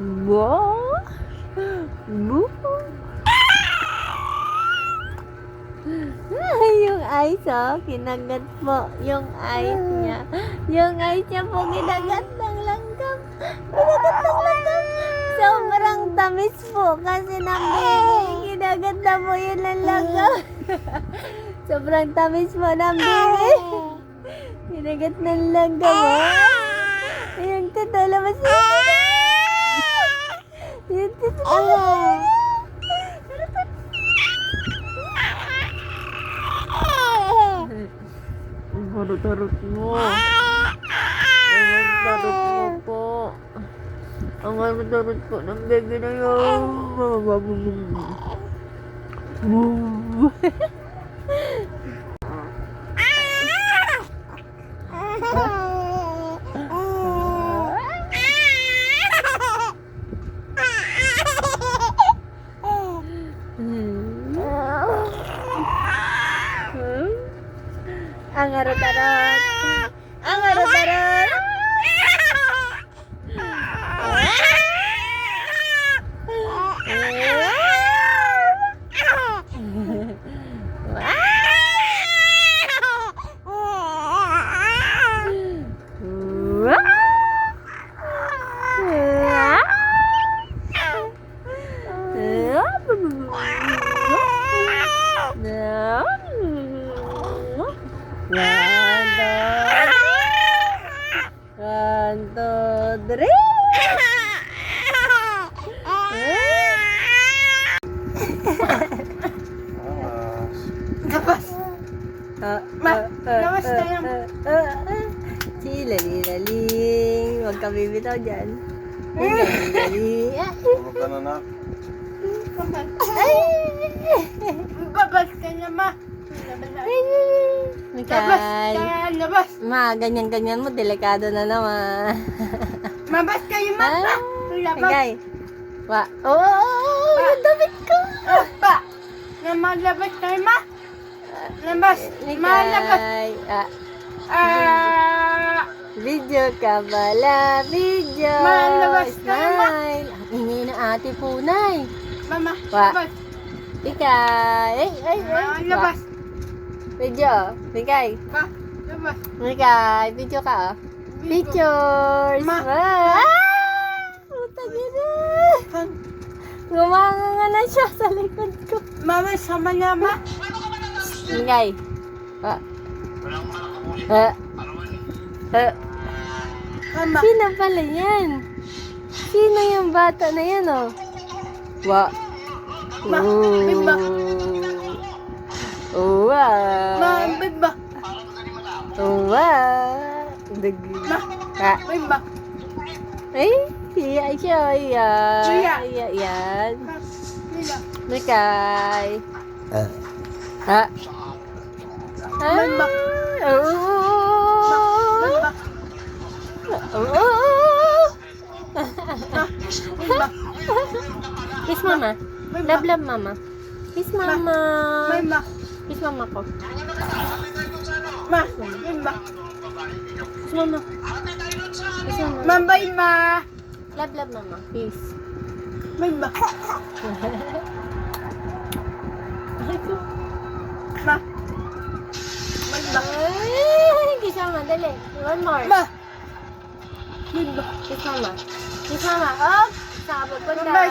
Bo. Bo. Yung eyes, oh. Kinagat po yung eyes niya. Yung eyes niya po, kinagat ng langgam. Kinagat ng langgam. Sobrang tamis po kasi ng baby. Kinagat na po yun ng langgam. Sobrang tamis po ng baby. Kinagat ng langgam, oh. Ayan, tata, labas na. Ayan, tata. Ang harot-harot mo. Ang harot-harot mo po. Ang harot-harot po ng baby na yun. Ang harot-harot. Ang harot-harot. One, two, three. Labas! Labas tayo. Silali-laling. Huwag ka bibitaw dyan. Silali-laling. Tulog ka na, nak. Labas ka na, ma. Mikay. Labas! Ma, ganyan-ganyan mo. Delikado na naman. Mabas kayo, ma. Labas! Mikay. Wa. Oh, yung damit ko. Pa! Namalabas kayo, ma. Labas! Malabas! Mikay. Video ka pala. Video. Malabas ka, ma. Smile. Ang ingay ng ate punay. Mama, Wa. labas! Mikay. Ay. Labas! Video. Mikay. Pa! Labas! Mikay. Video ka, oh. Pictures. Ma. Puta gina. Gumanga na siya sa likod ko. Mama, sama na, ma. Mikay. Mama. Sino pala yan? Sino yung bata na yan, oh? Wa. Ma, bimba. Uwa. Ma, bimba. Uwa. Ma, bimba. Ay, iya siya, iya. Iya. Iya, yan. Nila. Mikay. Bimba. Bimba. Bimba. Kiss mama. Love, love mama. Kiss mama. Bimba. Kiss mama ko. Ma, bimba. Kiss mama. Kiss mama. Mambay, ma. Love, love mama. Kiss. Bimba. Ay ko. Ma. Bimba. Ay, kiss mama. Dali. One more. Ma. Bimba. Kiss mama. Kiss mama. Oh, saan ka pupunta? Bye-bye.